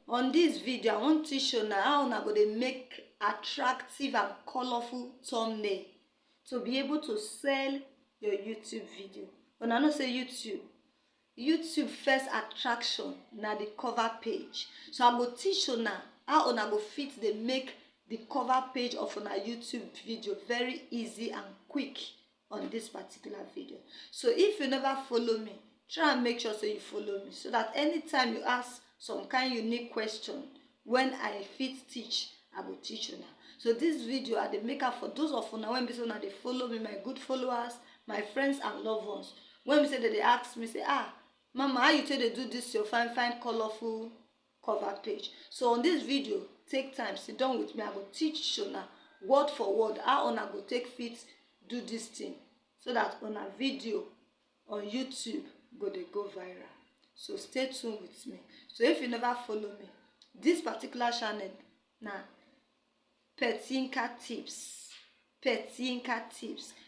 On this video, I want to show now how una go dey make attractive and colorful thumbnail to be able to sell your YouTube video. Una know say YouTube first attraction na the cover page. So I go teach una how una go fit dey make the cover page of una YouTube video very easy and quick on this particular video. So if you never follow me, try and make sure say you follow me so that anytime you ask some kind unique question when I fit teach, I go teach una. So this video I dey make am for those of una when be say una dey follow me, my good followers, my friends and loved ones. When be say they ask me say, mama, how you take dey do this your fine colorful cover page? So on this video, take time, sit down with me. I go teach una word for word how una go take fit do this thing so that una video on YouTube go dey go viral. So stay tuned with me. So if you never follow me, this particular channel na catchy tips.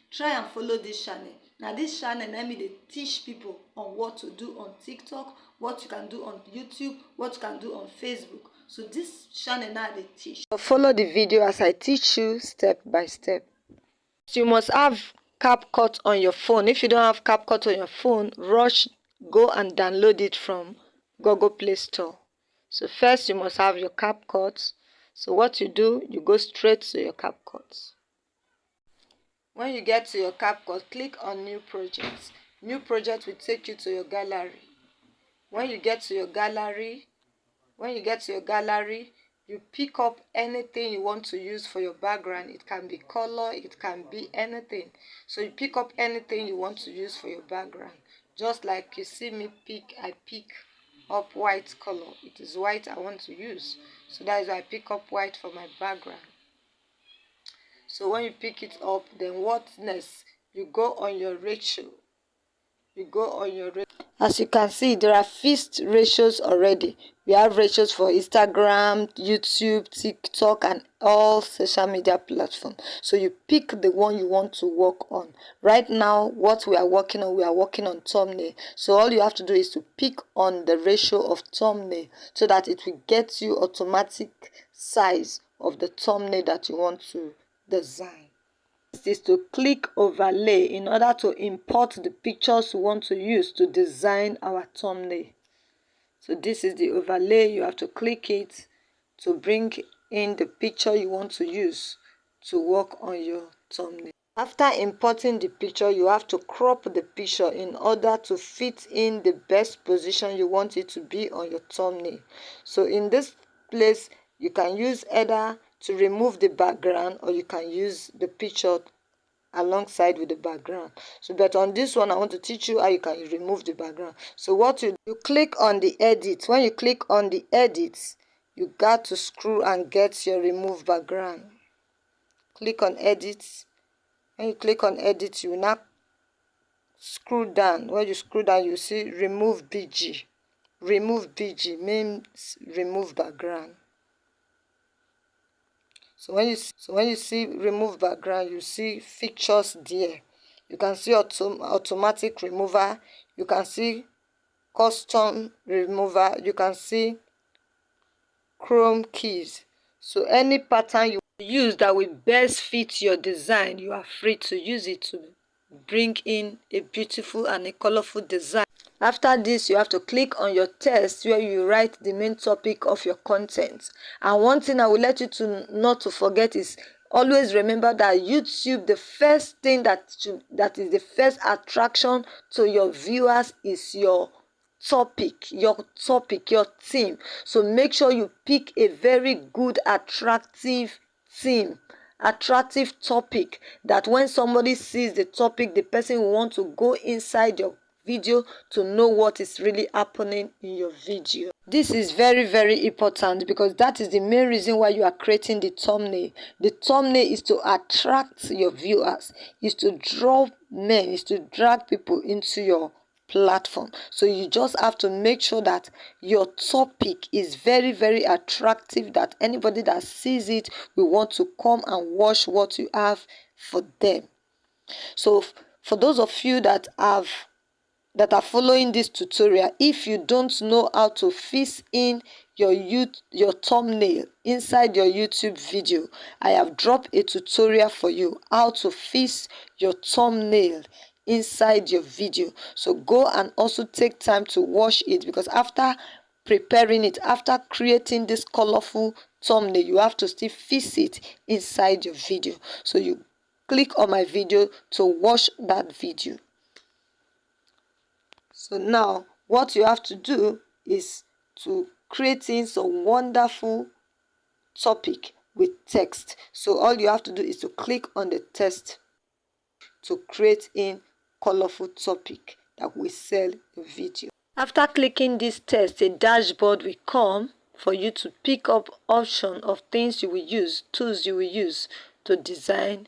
Try and follow this channel. Now this channel let me dey teach people on what to do on TikTok, what you can do on YouTube, what you can do on Facebook. So this channel now they teach. So follow the video as I teach you step by step. So you must have CapCut on your phone. If you don't have CapCut on your phone, rush go and download it from Google Play Store. So first you must have your CapCut. So what you do, you go straight to your CapCut. When you get to your CapCut, click on New Project. New Project will take you to your gallery. When you get to your gallery, you pick up anything you want to use for your background. It can be color, it can be anything. So you pick up anything you want to use for your background. Just like you see me I pick up white color. It is white I want to use. So that is why I pick up white for my background. So when you pick it up, then what next? You go on your ratio. As you can see, there are fixed ratios already. We have ratios for Instagram, YouTube, TikTok, and all social media platforms. So you pick the one you want to work on. Right now, what we are working on thumbnail. So all you have to do is to pick on the ratio of thumbnail so that it will get you automatic size of the thumbnail that you want to design. This is to click overlay in order to import the pictures we want to use to design our thumbnail. So this is the overlay. You have to click it to bring in the picture you want to use to work on your thumbnail. After importing the picture, you have to crop the picture in order to fit in the best position you want it to be on your thumbnail. So in this place, you can use either to remove the background or you can use the picture alongside with the background. So but on this one I want to teach you how you can remove the background. So what you click on the edit. When you click on the edit, you got to screw and get your remove background. Click on edit. When you click on edit, you will now screw down. When you screw down, you see remove BG. Remove BG means remove background. So when you see remove background, you see features there. You can see automatic remover, you can see custom remover, you can see chrome keys. So any pattern you use that will best fit your design, you are free to use it to bring in a beautiful and a colorful design. After this, you have to click on your text where you write the main topic of your content. And one thing I will let you to not to forget is always remember that YouTube, the first thing that is the first attraction to your viewers is your topic, your theme. So make sure you pick a very good attractive theme, attractive topic, that when somebody sees the topic, the person will want to go inside your video to know what is really happening in your video. This is very important because that is the main reason why you are creating the thumbnail. The thumbnail is to attract your viewers, is to draw men, is to drag people into your platform. So you just have to make sure that your topic is very attractive, that anybody that sees it will want to come and watch what you have for them. So for those of you that have that are following this tutorial, if you don't know how to fix in your thumbnail inside your YouTube video, I have dropped a tutorial for you how to fix your thumbnail inside your video. So go and also take time to watch it, because after preparing it, after creating this colorful thumbnail, you have to still fix it inside your video. So you click on my video to watch that video. So now what you have to do is to create in some wonderful topic with text. So all you have to do is to click on the text to create in colorful topic that will sell the video. After clicking this text, a dashboard will come for you to pick up option of things you will use, tools you will use to design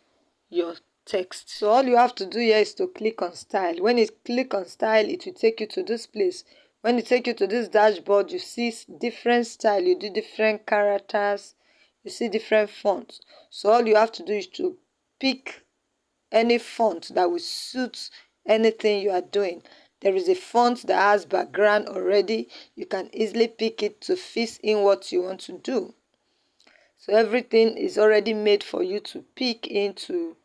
your text. So all you have to do here is to click on style. When you click on style, it will take you to this place. When it take you to this dashboard, you see different style, you do different characters, you see different fonts. So all you have to do is to pick any font that will suit anything you are doing. There is a font that has background already. You can easily pick it to fit in what you want to do. So everything is already made for you to pick in, to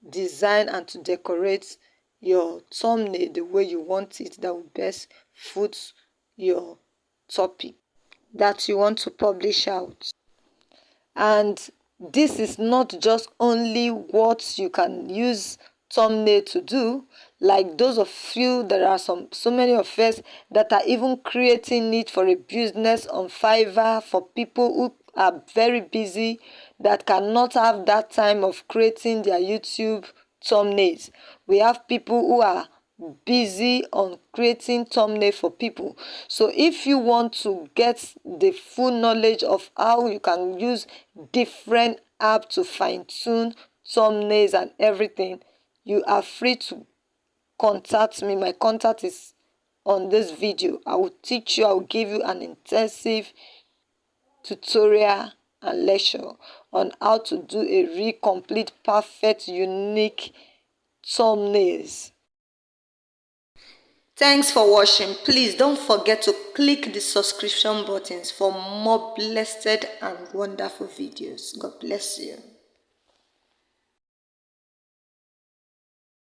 design and to decorate your thumbnail the way you want it, that will best suit your topic that you want to publish out. And this is not just only what you can use thumbnail to do. Like those of you, there are so many of us that are even creating it for a business on Fiverr, for people who are very busy, that cannot have that time of creating their YouTube thumbnails. We have people who are busy on creating thumbnail for people. So if you want to get the full knowledge of how you can use different apps to fine-tune thumbnails and everything, you are free to contact me. My contact is on this video. I will teach you, I will give you an intensive tutorial and lecture on how to do a really complete, perfect, unique thumbnails. Thanks for watching. Please don't forget to click the subscription buttons for more blessed and wonderful videos. God bless you.